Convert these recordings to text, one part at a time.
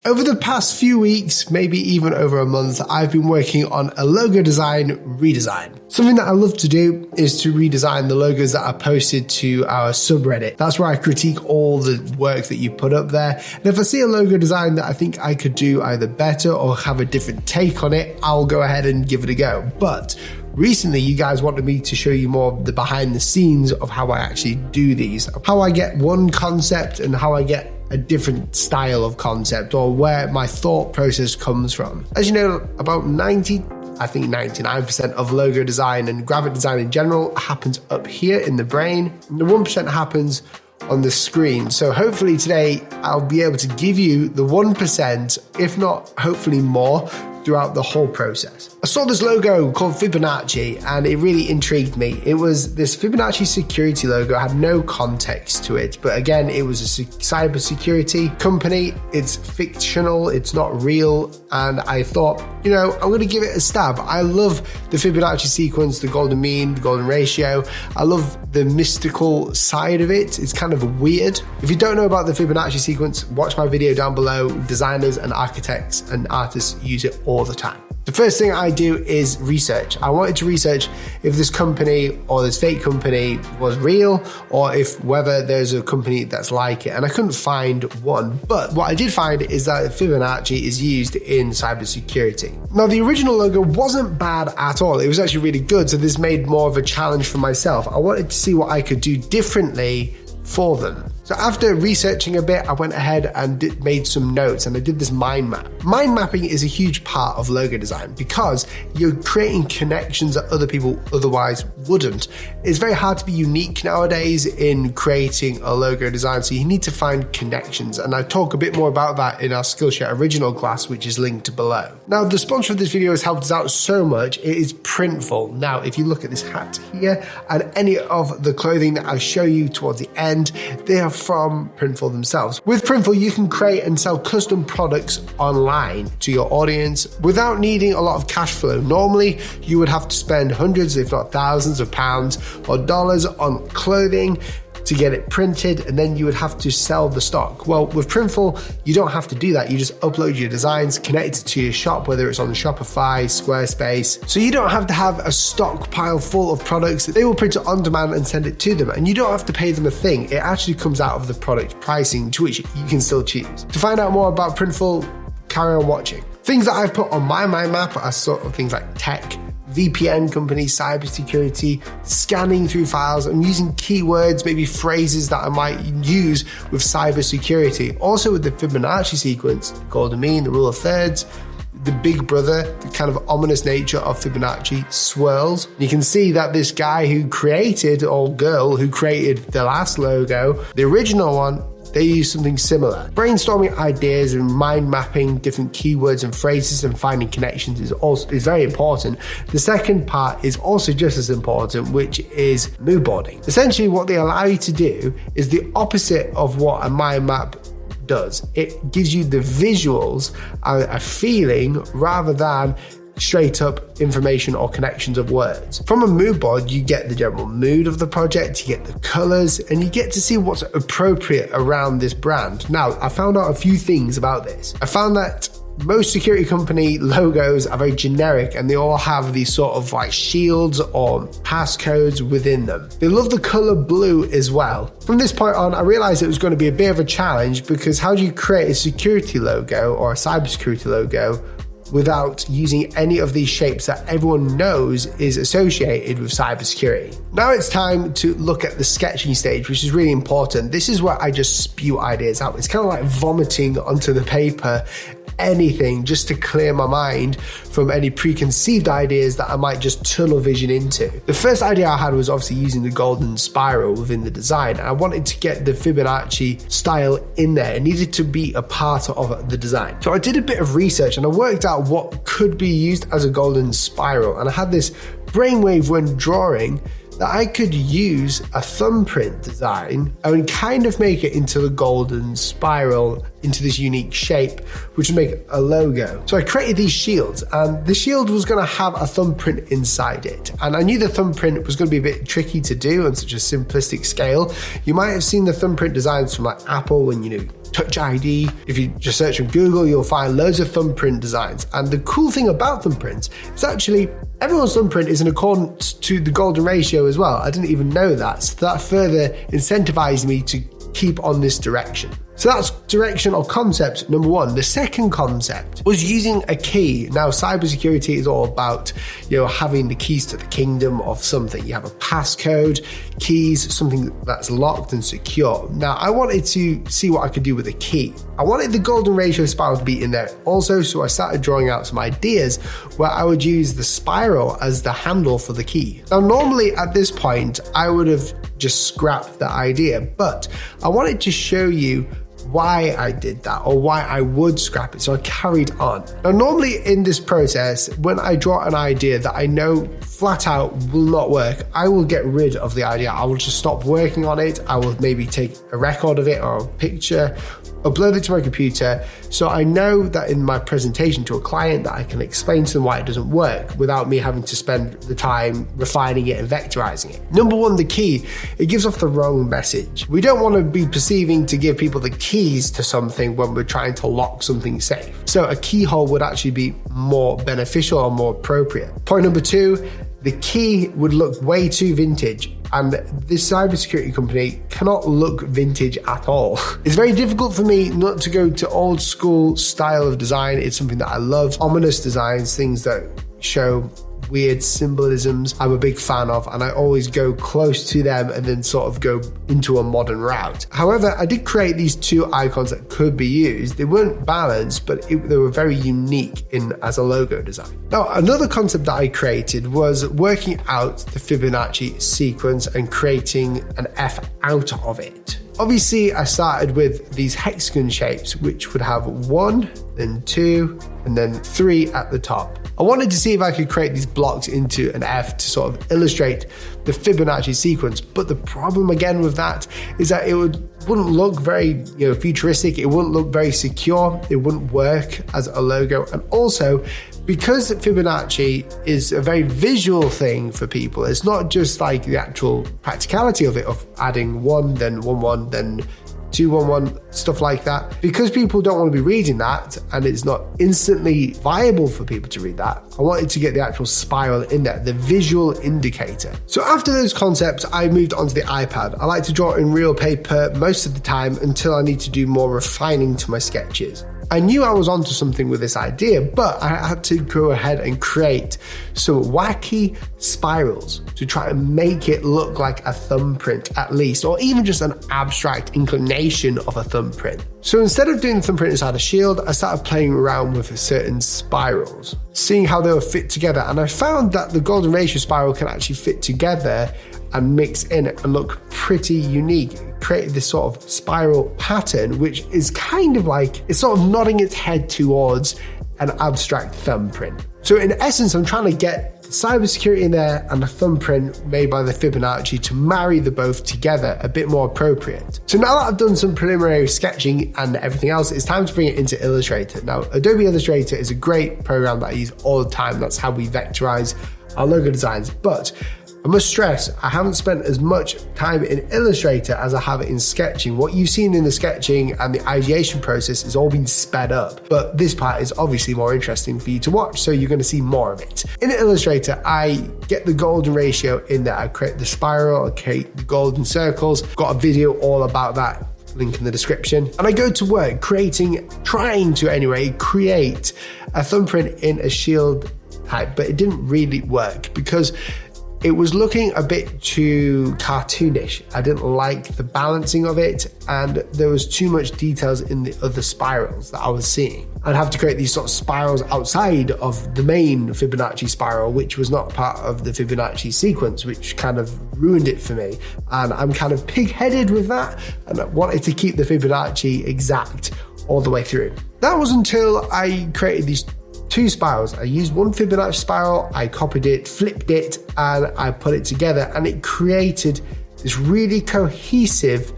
Over the past few weeks, maybe even over a month, I've been working on a logo design redesign. Something that I love to do is to redesign the logos that are posted to our subreddit. That's where I critique all the work that you put up there. And if I see a logo design that I think I could do either better or have a different take on it, I'll go ahead and give it a go. But recently, you guys wanted me to show you more of the behind the scenes of how I actually do these, how I get one concept and how I get a different style of concept, or where my thought process comes from. As you know, about 99% of logo design and graphic design in general happens up here in the brain, and the 1% happens on the screen. So hopefully today I'll be able to give you the 1%, if not hopefully more, throughout the whole process. I saw this logo called Fibonacci and it really intrigued me. It was this Fibonacci security logo. I had no context to it, but again, it was a cybersecurity company. It's fictional, it's not real. And I thought, you know, I'm gonna give it a stab. I love the Fibonacci sequence, the golden mean, the golden ratio. I love the mystical side of it. It's kind of weird. If you don't know about the Fibonacci sequence, watch my video down below. Designers and architects and artists use it all the time. The first thing I do is research. I wanted to research if this company or this fake company was real, or if whether there's a company that's like it. And I couldn't find one. But what I did find is that Fibonacci is used in cybersecurity. Now, the original logo wasn't bad at all. It was actually really good. So this made more of a challenge for myself. I wanted to see what I could do differently for them. So after researching a bit, I went ahead and made some notes, and I did this mind map. Mind mapping is a huge part of logo design because you're creating connections that other people otherwise wouldn't. It's very hard to be unique nowadays in creating a logo design, so you need to find connections. And I talk a bit more about that in our Skillshare original class, which is linked below. Now, the sponsor of this video has helped us out so much. It is Printful. Now, if you look at this hat here and any of the clothing that I show you towards the end, they are from Printful themselves. With Printful, you can create and sell custom products online to your audience without needing a lot of cash flow. Normally, you would have to spend hundreds, if not thousands of pounds or dollars on clothing to get it printed, and then you would have to sell the stock. Well, with Printful, you don't have to do that. You just upload your designs, connect it to your shop, whether it's on Shopify, Squarespace. So you don't have to have a stockpile full of products. They will print it on demand and send it to them, and you don't have to pay them a thing. It actually comes out of the product pricing, to which you can still choose. To find out more about Printful, carry on watching. Things that I've put on my mind map are sort of things like tech, VPN companies, cybersecurity, scanning through files. I'm using keywords, maybe phrases that I might use with cybersecurity. Also with the Fibonacci sequence, golden mean, the rule of thirds, the big brother, the kind of ominous nature of Fibonacci swirls. You can see that this guy who created, or girl who created the last logo, the original one, they use something similar. Brainstorming ideas and mind mapping different keywords and phrases and finding connections is very important. The second part is also just as important, which is mood boarding. Essentially, what they allow you to do is the opposite of what a mind map does. It gives you the visuals and a feeling rather than straight up information or connections of words. From a mood board, you get the general mood of the project, you get the colors, and you get to see what's appropriate around this brand. Now, I found out a few things about this. I found that most security company logos are very generic, and they all have these sort of like shields or passcodes within them. They love the color blue as well. From this point on, I realized it was going to be a bit of a challenge, because how do you create a security logo or a cybersecurity logo without using any of these shapes that everyone knows is associated with cybersecurity? Now it's time to look at the sketching stage, which is really important. This is where I just spew ideas out. It's kind of like vomiting onto the paper anything just to clear my mind from any preconceived ideas that I might just tunnel vision into. The first idea I had was obviously using the golden spiral within the design. I wanted to get the Fibonacci style in there. It needed to be a part of the design. So I did a bit of research and I worked out what could be used as a golden spiral. And I had this brainwave when drawing that I could use a thumbprint design and kind of make it into the golden spiral, into this unique shape, which would make a logo. So I created these shields, and the shield was gonna have a thumbprint inside it. And I knew the thumbprint was gonna be a bit tricky to do on such a simplistic scale. You might have seen the thumbprint designs from like Apple when, you know, Touch ID. If you just search on Google, you'll find loads of thumbprint designs. And the cool thing about thumbprints is actually everyone's thumbprint is in accordance to the golden ratio as well. I didn't even know that. So that further incentivized me to keep on this direction. So that's direction or concept number one. The second concept was using a key. Now, cybersecurity is all about, having the keys to the kingdom of something. You have a passcode, keys, something that's locked and secure. Now, I wanted to see what I could do with a key. I wanted the golden ratio spiral to be in there also, so I started drawing out some ideas where I would use the spiral as the handle for the key. Now, normally at this point, I would have just scrapped the idea, but I wanted to show you why I did that or why I would scrap it. So I carried on. Now, normally in this process, when I draw an idea that I know flat out will not work, I will get rid of the idea. I will just stop working on it. I will maybe take a record of it or a picture, upload it to my computer. So I know that in my presentation to a client that I can explain to them why it doesn't work without me having to spend the time refining it and vectorizing it. Number one, the key, it gives off the wrong message. We don't want to be perceiving to give people the keys to something when we're trying to lock something safe. So a keyhole would actually be more beneficial or more appropriate. Point number two, the key would look way too vintage. And this cybersecurity company cannot look vintage at all. It's very difficult for me not to go to old school style of design. It's something that I love. Ominous designs, things that show weird symbolisms, I'm a big fan of, and I always go close to them and then sort of go into a modern route. However, I did create these two icons that could be used. They weren't balanced, but they were very unique as a logo design. Now, another concept that I created was working out the Fibonacci sequence and creating an F out of it. Obviously, I started with these hexagon shapes, which would have 1, then 2, and then 3 at the top. I wanted to see if I could create these blocks into an F to sort of illustrate the Fibonacci sequence. But the problem again with that is that it wouldn't look very futuristic. It wouldn't look very secure. It wouldn't work as a logo. And also, because Fibonacci is a very visual thing for people, it's not just like the actual practicality of it, of adding 1, then 1, 1, then 2, 1, 1, stuff like that. Because people don't want to be reading that and it's not instantly viable for people to read that, I wanted to get the actual spiral in there, the visual indicator. So after those concepts, I moved onto the iPad. I like to draw in real paper most of the time until I need to do more refining to my sketches. I knew I was onto something with this idea, but I had to go ahead and create some wacky spirals to try and make it look like a thumbprint at least, or even just an abstract inclination of a thumbprint. So instead of doing the thumbprint inside a shield, I started playing around with certain spirals, seeing how they would fit together. And I found that the golden ratio spiral can actually fit together and mix in and look pretty unique. It created this sort of spiral pattern, which is kind of like, it's sort of nodding its head towards an abstract thumbprint. So in essence, I'm trying to get cybersecurity in there and a thumbprint made by the Fibonacci to marry the both together a bit more appropriate. So now that I've done some preliminary sketching and everything else, it's time to bring it into Illustrator. Now, Adobe Illustrator is a great program that I use all the time. That's how we vectorize our logo designs. But I must stress, I haven't spent as much time in Illustrator as I have in sketching. What you've seen in the sketching and the ideation process is all been sped up, but this part is obviously more interesting for you to watch, so you're going to see more of it. In Illustrator, I get the golden ratio in there. I create the spiral, I create the golden circles. I've got a video all about that, link in the description. And I go to work trying to create a thumbprint in a shield type, but it didn't really work because it was looking a bit too cartoonish. I didn't like the balancing of it, and there was too much details in the other spirals that I was seeing. I'd have to create these sort of spirals outside of the main Fibonacci spiral, which was not part of the Fibonacci sequence, which kind of ruined it for me. And I'm kind of pig-headed with that, and I wanted to keep the Fibonacci exact all the way through. That was until I created these two spirals. I used one Fibonacci spiral, I copied it, flipped it, and I put it together, and it created this really cohesive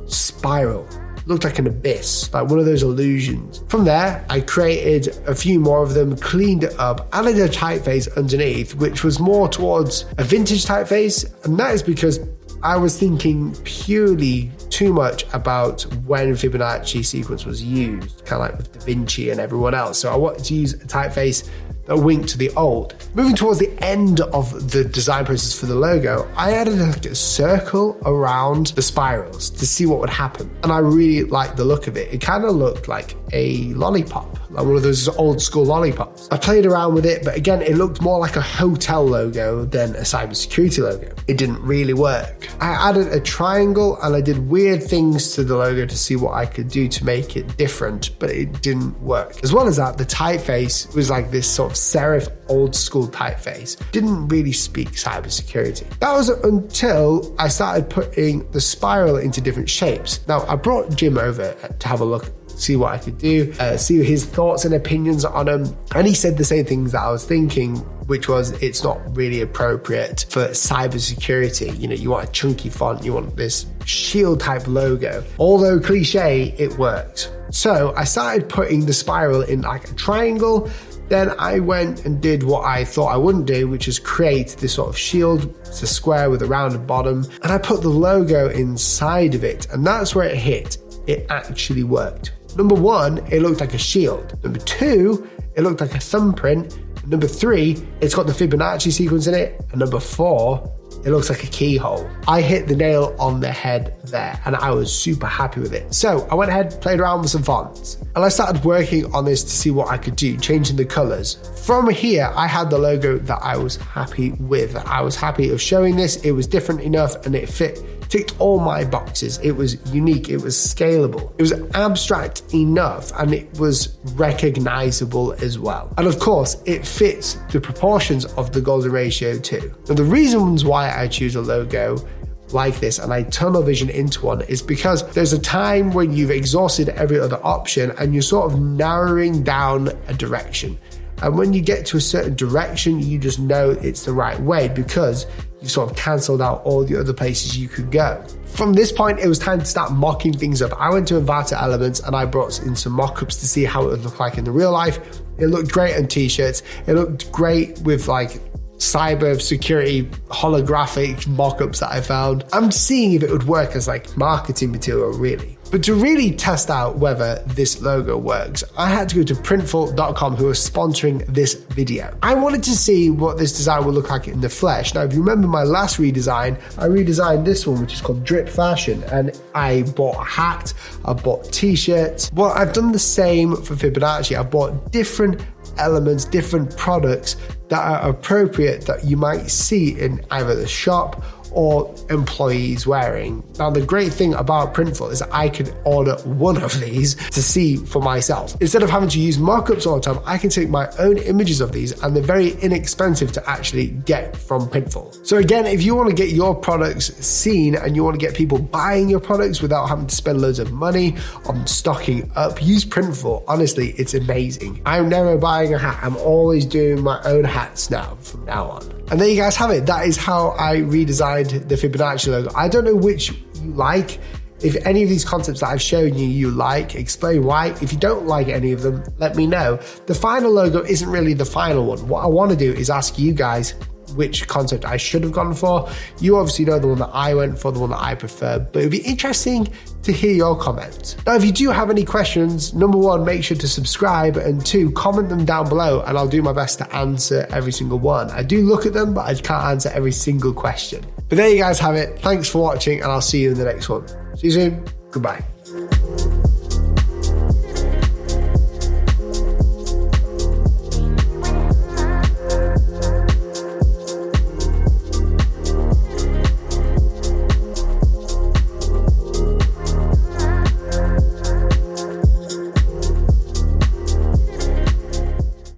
spiral. It looked like an abyss, like one of those illusions. From there, I created a few more of them, cleaned it up, added a typeface underneath, which was more towards a vintage typeface, and that is because I was thinking purely too much about when Fibonacci sequence was used, kind of like with Da Vinci and everyone else. So I wanted to use a typeface that winked to the old. Moving towards the end of the design process for the logo, I added a circle around the spirals to see what would happen. And I really liked the look of it. It kind of looked like a lollipop, like one of those old school lollipops. I played around with it, but again, it looked more like a hotel logo than a cybersecurity logo. It didn't really work. I added a triangle and I did weird things to the logo to see what I could do to make it different, but it didn't work. As well as that, the typeface was like this sort of serif old school typeface. Didn't really speak cybersecurity. That was until I started putting the spiral into different shapes. Now, I brought Jim over to have a look, see what I could do, see his thoughts and opinions on them. And he said the same things that I was thinking, which was it's not really appropriate for cybersecurity. You know, you want a chunky font, you want this shield type logo. Although cliche, it worked. So I started putting the spiral in like a triangle. Then I went and did what I thought I wouldn't do, which is create this sort of shield. It's a square with a rounded bottom. And I put the logo inside of it. And that's where it hit. It actually worked. Number one, it looked like a shield. Number two, it looked like a thumbprint. Number three, it's got the Fibonacci sequence in it. And number four, it looks like a keyhole. I hit the nail on the head there and I was super happy with it. So I went ahead, played around with some fonts and I started working on this to see what I could do, changing the colors. From here, I had the logo that I was happy with. I was happy of showing this. It was different enough and it ticked all my boxes. It was unique, it was scalable, it was abstract enough, and it was recognizable as well. And of course, it fits the proportions of the golden ratio too. Now, the reasons why I choose a logo like this and I tunnel vision into one is because there's a time when you've exhausted every other option and you're sort of narrowing down a direction. And when you get to a certain direction, you just know it's the right way because you sort of cancelled out all the other places you could go. From this point, it was time to start mocking things up. I went to Inverter Elements and I brought in some mockups to see how it would look like in the real life. It looked great on t-shirts. It looked great with like cyber security holographic mockups that I found. I'm seeing if it would work as like marketing material really. But to really test out whether this logo works, I had to go to Printful.com, who are sponsoring this video. I wanted to see what this design would look like in the flesh. Now, if you remember my last redesign, I redesigned this one, which is called Drip Fashion, and I bought a hat, I bought t-shirts. Well, I've done the same for Fibonacci. I've bought different elements, different products that are appropriate that you might see in either the shop or employees wearing. Now, the great thing about Printful is that I could order one of these to see for myself. Instead of having to use mockups all the time, I can take my own images of these and they're very inexpensive to actually get from Printful. So again, if you want to get your products seen and you want to get people buying your products without having to spend loads of money on stocking up, use Printful. Honestly, it's amazing. I'm never buying a hat. I'm always doing my own hats now from now on. And there you guys have it. That is how I redesigned the Fibonacci logo. I don't know which you like. If any of these concepts that I've shown you like, explain why. If you don't like any of them, let me know. The final logo isn't really the final one. What I want to do is ask you guys which concept I should have gone for. You obviously know the one that I went for, the one that I prefer, but it'd be interesting to hear your comments. Now, if you do have any questions, number one, make sure to subscribe, and two, comment them down below and I'll do my best to answer every single one. I do look at them, but I can't answer every single question. But there you guys have it. Thanks for watching and I'll see you in the next one. See you soon. Goodbye.